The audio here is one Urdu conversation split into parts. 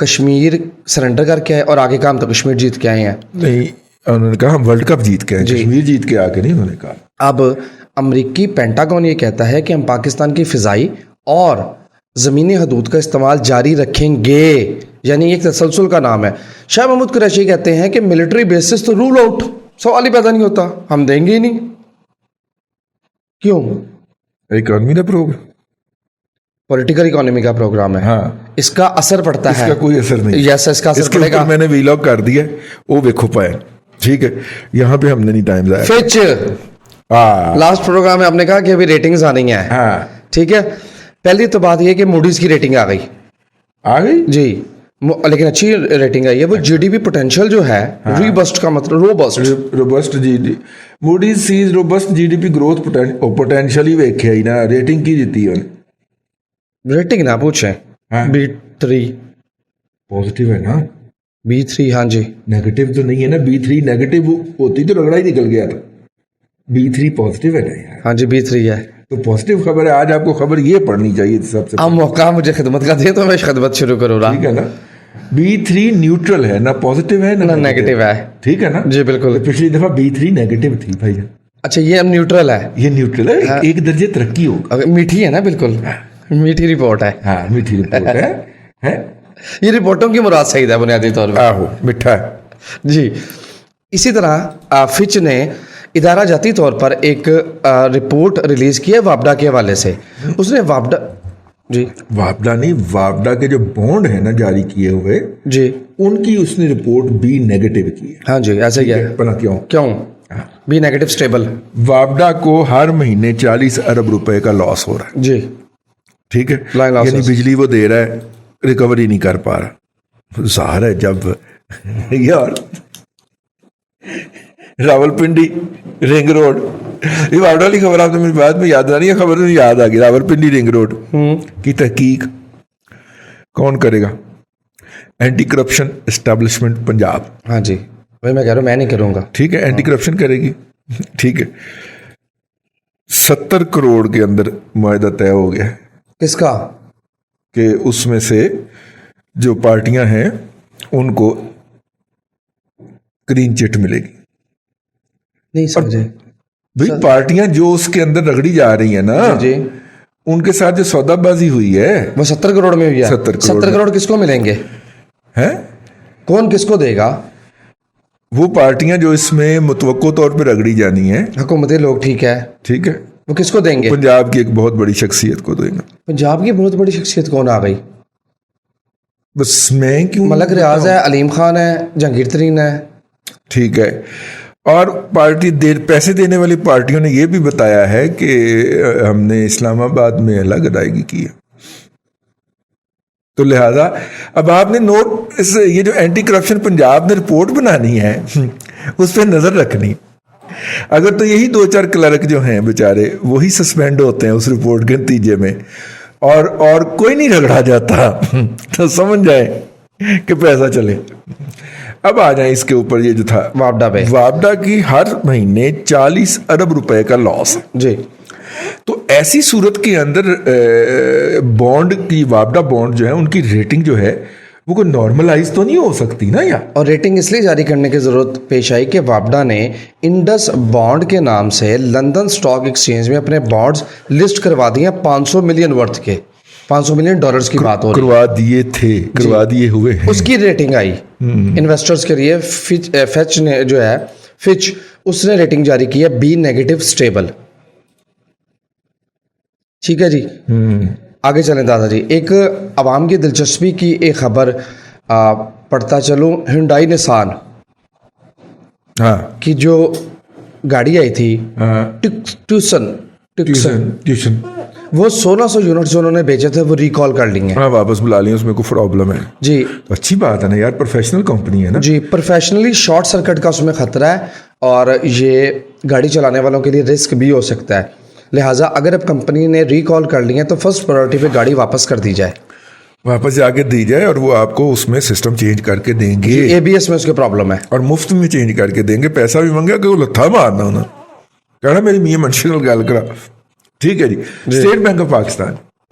کشمیر سرنڈر کر کے آئے اور آگے کام تو کشمیر جیت کے آئے ہیں. نہیں, انہوں نے کہا ہم ورلڈ کپ جیت کے ہیں, کشمیر جیت کے آ کے نہیں انہوں نے کہا. اب امریکی پینٹاگون یہ کہتا ہے کہ ہم پاکستان کی فضائی اور زمینی حدود کا استعمال جاری رکھیں گے, یعنی ایک تسلسل کا نام ہے. شاہ محمود قریشی کہتے ہیں کہ ملٹری بیسس تو رول آؤٹ, سوال ہی پیدا نہیں ہوتا, ہم دیں گے ہی نہیں. کیوں؟ اکانومی کا پروگرام, پولیٹیکل اکانومی کا پروگرام ہے. ہاں, اس کا اثر پڑتا ہے. اس کا کوئی اثر نہیں. یس, اس کا اس اثر کے پڑے گا. اوپر میں نے ویلاگ کر دیا, وہ دیکھو پائے. ٹھیک ہے, یہاں پہ ہم نے نہیں ٹائم ضائع. فچ لاسٹ پروگرام میں آپ نے کہا کہ ابھی ریٹنگز آنی ہیں. ہاں ٹھیک ہے, پہلی تو بات یہ کہ موڈیز کی ریٹنگ آ گئی. آ گئی جی, لیکن اچھی ریٹنگ آئی ہے. وہ جی ڈی پی پوٹینشیل جو ہے, ریبسٹ کا مطلب robust G D, Moody's says robust G D P growth potential ہی ویکھیا ہی نا. ریٹنگ کی دیتی ہے ریٹنگ نہ پوچھیں. B3 پازیٹیو ہے نا, B3. ہاں جی, نیگیٹو تو نہیں ہے نا. B3 نیگیٹو ہوتی تو رگڑا ہی نکل گیا تھا. B3 پازیٹیو ہے نا یار. ہاں جی, B3 ہے تو پازیٹیو خبر ہے. آج آپ کو خبر یہ پڑھنی چاہیے سب سے. اب موقع مجھے خدمت کا دیں تو میں خدمت شروع کروں رہا. ٹھیک ہے نا, B3 نیوٹرل ہے, نہ پازیٹیو ہے نہ نیگیٹو ہے. ٹھیک ہے نا. جی بالکل. پچھلی دفعہ B3 نیگیٹو تھی بھائی. اچھا, یہ اب نیوٹرل ہے. یہ نیوٹرل ہے, ایک درجے ترقی ہوگا. میٹھی ہے نا, بالکل میٹھی رپورٹ ہے. ہاں میٹھی رپورٹ ہے. یہ رپورٹوں کی مراد صحیح ہے بنیادی طور پہ. آہو میٹھا ہے. جی, اسی طرح فچ نے ادارہ جاتی طور پر ایک رپورٹ ریلیز کی ہے وابڈا کے حوالے سے. اس نے وابڈا, جی وابڈا نہیں, وابڈا کے جو بانڈ ہیں نا جاری کیے ہوئے, جی ان کی اس نے رپورٹ B نیگیٹو کی ہے. ہاں جی, ایسا ہی ہے. بنا کیوں B نیگیٹو اسٹیبل. وابڈا کو ہر مہینے 40 ارب روپے کا لاس ہو رہا ہے. جی ٹھیک ہے, یعنی بجلی وہ دے رہا ہے, ریکوری نہیں کر پا رہا. ظاہر ہے جب یار راول پنڈی رنگ روڈ, یہ وابڈا والی خبر آپ نے میری بات میں یاد آ رہی ہے, خبر میں یاد آ گئی. راول پنڈی رنگ روڈ کی تحقیق کون کرے گا؟ Anti corruption establishment Punjab. ہاں جی, وہی میں کہہ رہا ہوں, میں نہیں کروں گا. ٹھیک ہے, اینٹی کرپشن کرے گی. ٹھیک ہے, 70 کروڑ کے اندر معاہدہ طے ہو گیا ہے. کس کا؟ کہ اس میں سے جو پارٹیاں ہیں ان کو کلین چٹ ملے گی. نہیں سمجھے بھائی, پارٹیاں جو اس کے اندر رگڑی جا رہی ہیں نا, جی ان کے ساتھ جو سودا بازی ہوئی ہے وہ 70 کروڑ میں ہوئی ہے. 70 کروڑ کس کو ملیں گے؟ ہیں, کون کس کو دے گا؟ وہ پارٹیاں جو اس میں متوقع طور پہ رگڑی جانی ہیں, حکومتی لوگ. ٹھیک ہے, ٹھیک ہے, وہ کس کو دیں گے؟ پنجاب کی ایک بہت بڑی شخصیت کو دیں گے. پنجاب کی بہت بڑی شخصیت کون آ گئی؟ بس میں کیوں, ملک ریاض ہے, علیم خان ہے, جہانگیر ترین ہے. ٹھیک ہے, اور پارٹی پیسے دینے والی پارٹیوں نے یہ بھی بتایا ہے کہ ہم نے اسلام آباد میں الگ ادائیگی کی ہے. تو لہذا اب آپ نے نوٹ, یہ جو اینٹی کرپشن پنجاب نے رپورٹ بنانی ہے اس پہ نظر رکھنی. اگر تو یہی 2-4 کلرک جو ہیں بیچارے وہی سسپینڈ ہوتے ہیں اس رپورٹ کے نتیجے میں, اور کوئی نہیں رگڑا جاتا, تو سمجھ جائیں کہ پیسہ چلے. اب آ جائیں اس کے اوپر, یہ جو تھا وابڈا پہ, وابڈا کی ہر مہینے 40 ارب روپے کا لاس. جی تو ایسی صورت کے اندر بانڈ کی, وابڈا بانڈ جو ہے ان کی ریٹنگ جو ہے وہ کوئی نارملائز تو نہیں ہو سکتی نا یار. اور ریٹنگ اس لیے جاری کرنے کی ضرورت پیش آئی کہ وابڈا نے انڈس بانڈ کے نام سے لندن سٹاک ایکسچینج میں اپنے بانڈز لسٹ کروا دیے ہیں 500 ملین ورتھ کے. 500 ملین ڈالرز کی بات ہو رہی ہے, کروا دیے ہوئے ہیں. اس کی ریٹنگ آئی انویسٹرز کے لیے. فچ نے جو ہے, فچ اس نے ریٹنگ جاری کی ہے B نیگیٹو اسٹیبل. ٹھیک ہے جی, آگے چلیں دادا جی. ایک عوام کی دلچسپی کی ایک خبر پڑھتا چلوں. ہنڈائی نسان کی جو گاڑی آئی تھی ٹیوسن, وہ 1600 یونٹ جو انہوں نے بیچے تھے وہ ریکال کر لی ہیں. واپس بلا لیں, اس میں کوئی پرابلم ہے. جی اچھی بات ہے نا یار, پروفیشنل کمپنی ہے نا. جی, پروفیشنلی شارٹ سرکٹ کا اس میں خطرہ ہے, اور یہ گاڑی چلانے والوں کے لیے رسک بھی ہو سکتا ہے. لہٰذا اگر اب کمپنی نے ریکال کر لی ہے تو فرسٹ پرائرٹی پہ گاڑی واپس کر دی جائے, واپس جا کے دی جائے, اور وہ آپ کو اس میں سسٹم چینج کر کے دیں گے. ABS میں اس کے پرابلم ہے, اور مفت میں چینج کر کے دیں گے. پیسہ بھی مانگا کہ وہ لتھا مارنا ہونا, کہنا میری میاں منشی نال گل کرا. ٹھیک ہے جی. اسٹیٹ بینک آف پاکستان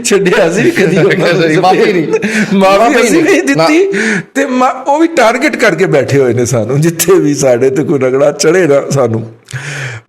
ਛੱਡਿਆ ਸੀ ਕਦੀ ਮਾਫੀ ਅਸੀਂ ਨਹੀਂ ਦਿੱਤੀ ਤੇ ਉਹ ਵੀ ਟਾਰਗੇਟ ਕਰਕੇ ਬੈਠੇ ਹੋਏ ਨੇ ਸਾਨੂੰ, ਜਿੱਥੇ ਵੀ ਸਾਡੇ ਤੇ ਕੋਈ ਰਗੜਾ ਚੜੇ ਨਾ ਸਾਨੂੰ।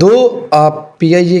2 PIA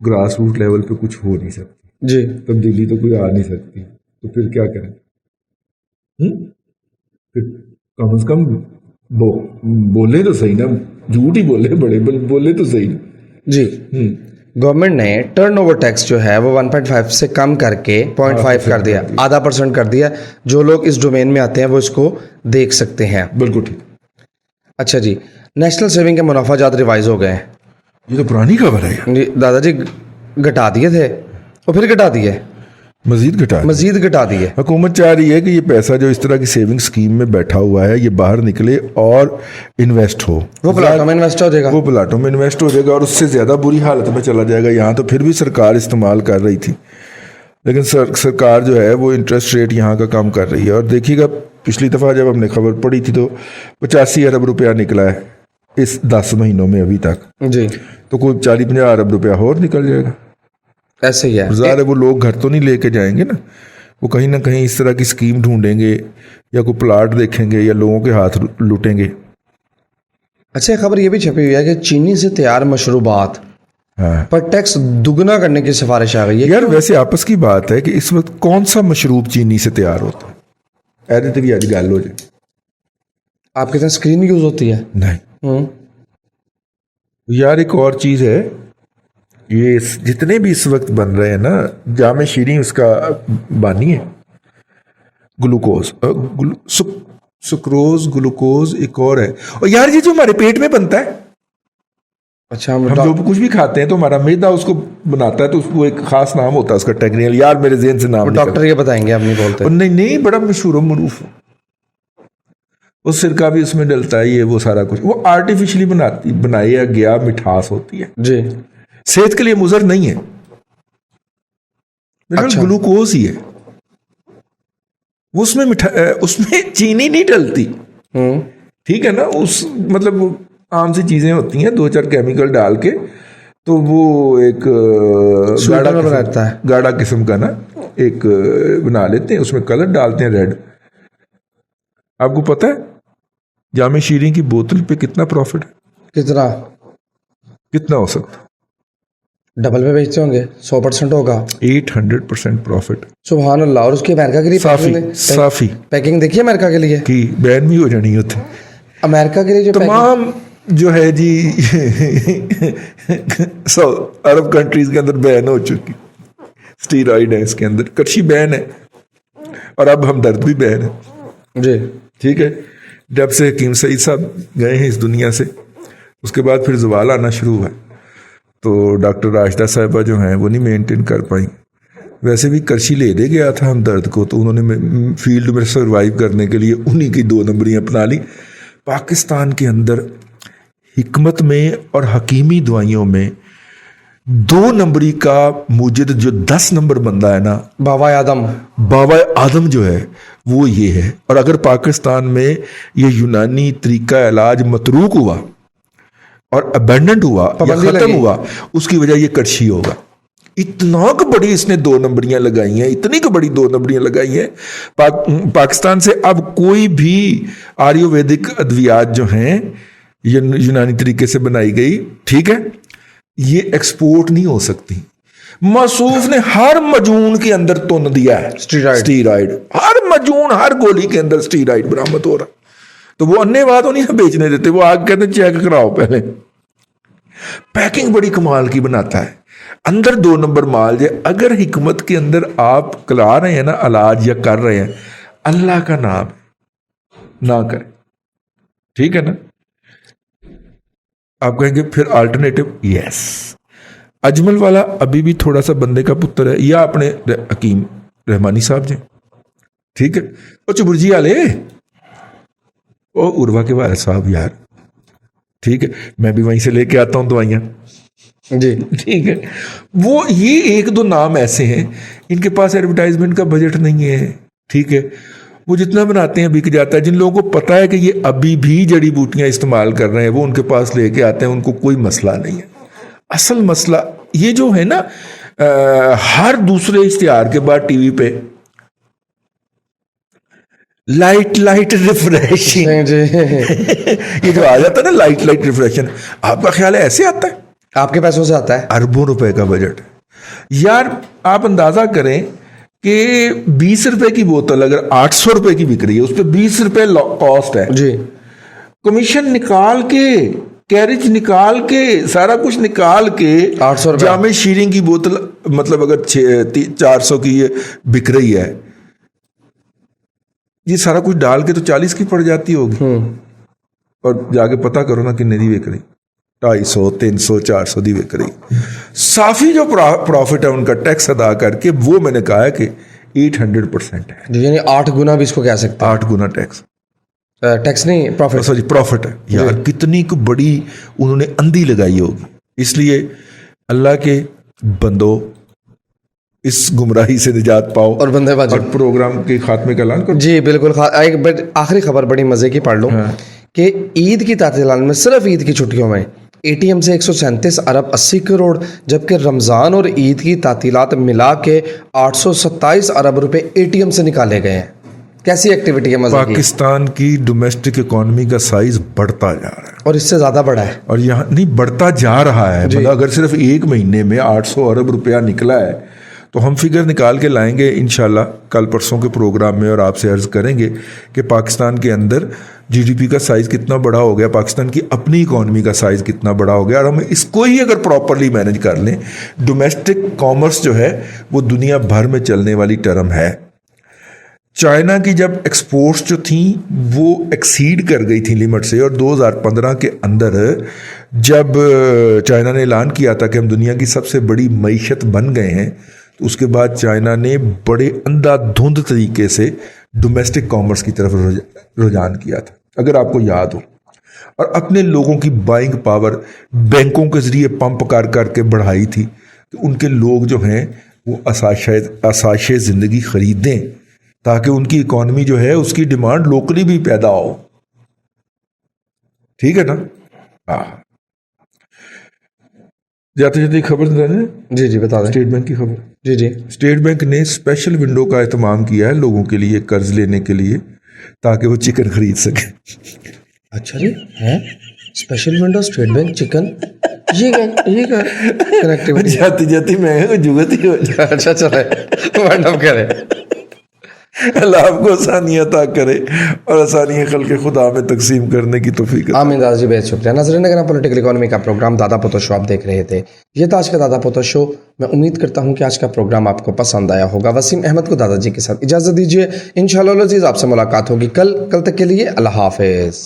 گراس روٹ لیول پہ کچھ ہو نہیں سکتی جی تبدیلی تو کوئی آ نہیں سکتی تو پھر کیا کریں پھر کم از کم بولے تو صحیح نا جھوٹ ہی بولے بڑے بولے تو صحیح جی گورنمنٹ نے ٹرن اوور ٹیکس جو ہے وہ 1.5 سے کم کر کے 0.5 کر دیا, آدھا % کر دیا. جو لوگ اس ڈومین میں آتے ہیں وہ اس کو دیکھ سکتے ہیں. بالکل ٹھیک. اچھا جی, نیشنل سیونگ کے منافع جات ریوائز ہو گئے ہیں. یہ تو پرانی خبر ہے جی دادا جی, گھٹا دیے تھے اور پھر گھٹا دیے, مزید گھٹا دیے. حکومت چاہ رہی ہے کہ یہ پیسہ جو اس طرح کی سیونگ اسکیم میں بیٹھا ہوا ہے یہ باہر نکلے اور انویسٹ ہو. وہ پلاٹوں میں انویسٹ ہو جائے گا, وہ پلاٹوں میں انویسٹ ہو جائے گا اور اس سے زیادہ بری حالت میں چلا جائے گا. یہاں تو پھر بھی سرکار استعمال کر رہی تھی, لیکن سرکار جو ہے وہ انٹرسٹ ریٹ یہاں کا کم کر رہی ہے. اور دیکھیے گا پچھلی دفعہ جب ہم نے خبر پڑھی تھی تو 85 ارب روپیہ نکلا ہے اس 10 مہینوں میں ابھی تک. جی تو کوئی 40-50 ارب روپیہ اور نکل جائے گا. ایسے ہی ہے. ظاہر ہے وہ لوگ گھر تو نہیں لے کے جائیں گے نا, وہ کہیں نہ کہیں اس طرح کی اسکیم ڈھونڈیں گے یا کوئی پلاٹ دیکھیں گے یا لوگوں کے ہاتھ لوٹیں گے. اچھا خبر یہ بھی چھپی ہوئی ہے کہ چینی سے تیار مشروبات پر ٹیکس دگنا کرنے کی سفارش آ گئی ہے. یار ویسے آپس کی بات ہے کہ اس وقت کون سا مشروب چینی سے تیار ہوتا ہے؟ ایسے تو بھی آج گل ہو جائے. آپ کے ساتھ اسکرین یوز ہوتی ہے؟ نہیں یار, ایک اور چیز ہے, یہ جتنے بھی اس وقت بن رہے ہیں نا, جامع شیریں اس کا بانی ہے, گلوکوز سکروز گلوکوز ایک اور ہے. اور یار یہ جو ہمارے پیٹ میں بنتا ہے, اچھا ہم جو کچھ بھی کھاتے ہیں تو ہمارا میدا اس کو بناتا ہے, تو اس کو ایک خاص نام ہوتا ہے اس کا ٹیکنیکل, یار میرے ذہن سے نام ڈاکٹر یہ بتائیں گے, آپ نہیں بولتے. نہیں بڑا مشہور و معروف, اس سرکہ بھی اس میں ڈلتا ہے, یہ وہ سارا کچھ وہ آرٹیفیشلی بنایا گیا مٹھاس ہوتی ہے جی, صحت کے لیے مضر نہیں ہے. اچھا. گلوکوز ہی ہے اس میں اس میں چینی نہیں ڈلتی. ٹھیک ہے نا, اس مطلب عام سی چیزیں ہوتی ہیں 2-4 کیمیکل ڈال کے, تو وہ ایک گاڑا قسم کا نا ایک بنا لیتے ہیں, اس میں کلر ڈالتے ہیں ریڈ. آپ کو پتہ ہے جامع شیریں کی بوتل پہ کتنا پروفٹ ہے؟ کتنا ہو سکتا؟ ڈبل پہ بیچتے ہوں گے, 100% ہوگا, 800% پروفٹ. سبحان اللہ. اور اس کے امریکہ کے لیے صافی پیکنگ دیکھیے, امریکہ کے لیے کی بین بھی ہو جانی ہوتی. امریکہ کے لیے جو تمام جو ہے جی 100 عرب کنٹریز کے اندر بین ہو چکی. اسٹیرائڈ ہے اس کے اندر, کرشی بین ہے, اور اب ہمدرد بھی بین ہے. جی ٹھیک ہے. جب سے حکیم سعید صاحب گئے ہیں اس دنیا سے, اس کے بعد پھر زوال آنا شروع ہوا, تو ڈاکٹر راشدہ صاحبہ جو ہیں وہ نہیں مینٹین کر پائیں. ویسے بھی کرشی لے دے گیا تھا ہمدرد کو, تو انہوں نے فیلڈ میں سروائیو کرنے کے لیے انہی کی 2 نمبریاں اپنا لی. پاکستان کے اندر حکمت میں اور حکیمی دوائیوں میں 2 نمبری کا موجد جو 10 نمبر بندہ ہے نا, بابا آدم جو ہے وہ یہ ہے. اور اگر پاکستان میں یہ یونانی طریقہ علاج متروک ہوا اور ابینڈنٹ ہوا یا ختم ہوا, اس کی وجہ یہ کرشی ہوگا. اتنا کہ بڑی اس نے 2 نمبریاں لگائی ہیں, اتنی کہ بڑی 2 نمبریاں لگائی ہیں. پاکستان سے اب کوئی بھی آریو ویدک ادویات جو ہیں یونانی طریقے سے بنائی گئی, ٹھیک ہے, یہ ایکسپورٹ نہیں ہو سکتی. موصوف نے ہر مجون کے اندر تن دیا ہے اسٹیرائڈ, ہر مجون, ہر گولی کے اندر اسٹیرائڈ برآمد ہو رہا. تو وہ انے بات نہیں بیچنے دیتے, وہ آگ کہتے ہیں چیک کراؤ پہلے. پیکنگ بڑی کمال کی بناتا ہے, اندر 2 نمبر مال جائے. اگر حکمت کے اندر آپ کلا رہے ہیں نا علاج یا کر رہے ہیں, اللہ کا نام نہ کریں, ٹھیک ہے نا. آپ کہیں گے پھر آلٹرنیٹو, یس, اجمل والا ابھی بھی تھوڑا سا بندے کا پتر ہے, یا اپنے حکیم رحمانی صاحب جی, ٹھیک ہے. اور چبرجی والے, او عروا کے والد صاحب یار, ٹھیک ہے, میں بھی وہیں سے لے کے آتا ہوں دوائیاں جی, ٹھیک ہے. وہ یہ 1-2 نام ایسے ہیں, ان کے پاس ایڈورٹائزمنٹ کا بجٹ نہیں ہے, ٹھیک ہے, وہ جتنا بناتے ہیں بک جاتا ہے. جن لوگوں کو پتا ہے کہ یہ ابھی بھی جڑی بوٹیاں استعمال کر رہے ہیں, وہ ان کے پاس لے کے آتے ہیں, ان کو کوئی مسئلہ نہیں ہے. اصل مسئلہ یہ جو ہے نا, ہر دوسرے اشتہار کے بعد ٹی وی پہ لائٹ ریفریشنگ, یہ جو آ جاتا ہے نا لائٹ ریفریشن, آپ کا خیال ہے ایسے آتا ہے؟ آپ کے پیسوں سے آتا ہے, اربوں روپے کا بجٹ ہے یار. آپ اندازہ کریں کہ 20 روپے کی بوتل اگر 800 روپے کی بک رہی ہے, اس پہ 20 روپے کاسٹ ہے جی, کمیشن نکال کے, کیریج نکال کے, سارا کچھ نکال کے 800 روپے. جامع شیریں کی بوتل مطلب اگر 400 کی یہ بک رہی ہے, یہ سارا کچھ ڈال کے تو 40 کی پڑ جاتی ہوگی. اور جا کے پتہ کرو نا کتنے دی بک رہی, 250 300 400 دی بک رہی. صافی جو پروفٹ ہے ان کا ٹیکس ادا کر کے, وہ میں نے کہا ہے کہ 800% ہے. یعنی 8 گنا بھی اس کو کہہ سکتے ہیں. 8 گنا ٹیکس, ٹیکس نہیں, پروفٹ. سوری پروفٹ ہے یار. کتنی کو بڑی انہوں نے اندھی لگائی ہوگی. اس لیے اللہ کے بندو اس گمراہی سے نجات پاؤ اور بندے باجی, اور پروگرام کے خاتمے کا اعلان کرو. جی بالکل. ایک آخری خبر بڑی مزے کی پڑھ لوں کہ عید کی تعطیلات میں, صرف عید کی چھٹیوں میں اے ٹی ایم سے 137 ارب 80 کروڑ, جبکہ رمضان اور عید کی تعطیلات ملا کے 827 ارب روپے اے ٹی ایم سے نکالے گئے ہیں. کیسی ایکٹیویٹی ہے مزے کی. پاکستان کی ڈومیسٹک اکانومی کا سائز بڑھتا جا رہا ہے, اور اس سے زیادہ بڑھا ہے. اور یہاں نہیں بڑھتا جا رہا ہے. مطلب اگر صرف ایک مہینے میں 800 ارب روپیہ نکلا ہے تو ہم فگر نکال کے لائیں گے انشاءاللہ کل پرسوں کے پروگرام میں, اور آپ سے عرض کریں گے کہ پاکستان کے اندر جی ڈی پی کا سائز کتنا بڑا ہو گیا, پاکستان کی اپنی اکانومی کا سائز کتنا بڑا ہو گیا. اور ہم اس کو ہی اگر پراپرلی مینج کر لیں, ڈومیسٹک کامرس جو ہے وہ دنیا بھر میں چلنے والی ٹرم ہے. چائنا کی جب ایکسپورٹس جو تھیں وہ ایکسیڈ کر گئی تھیں لمٹ سے, اور 2015 کے اندر جب چائنا نے اعلان کیا تھا کہ ہم دنیا کی سب سے بڑی معیشت بن گئے ہیں, تو اس کے بعد چائنا نے بڑے اندھا دھند طریقے سے ڈومیسٹک کامرس کی طرف رجحان کیا تھا, اگر آپ کو یاد ہو, اور اپنے لوگوں کی بائنگ پاور بینکوں کے ذریعے پمپ کر کر کے بڑھائی تھی کہ ان کے لوگ جو ہیں وہ آسائش زندگی خریدیں تاکہ ان کی اکانومی جو ہے اس کی ڈیمانڈ لوکلی بھی پیدا ہو. ٹھیک ہے نا. جاتے جاتے خبر جی بتا دیں. اسٹیٹ بینک کی خبر. جی اسٹیٹ بینک نے اسپیشل ونڈو کا اہتمام کیا ہے لوگوں کے لیے قرض لینے کے لیے تاکہ وہ چکن خرید سکیں. اچھا جی, ہے special window state bank chicken, یہ کنیکٹیوٹی جاتی جاتی میں جگت ہی ہو جائے. اچھا چلے ونڈ اپ کرے. اللہ آپ کو آسانیاں عطا کرے اور آسانیاں خلق خدا میں تقسیم کرنے کی توفیق. آمین دادا جی, بہت شکریہ. ناظرین اگر آپ پولیٹیکل اکانومی کا پروگرام دادا پوتو شو آپ دیکھ رہے تھے, یہ تھا آج کا دادا پوتو شو. میں امید کرتا ہوں کہ آج کا پروگرام آپ کو پسند آیا ہوگا. وسیم احمد کو دادا جی کے ساتھ اجازت دیجیے, انشاءاللہ العزیز آپ سے ملاقات ہوگی کل تک کے لیے اللہ حافظ.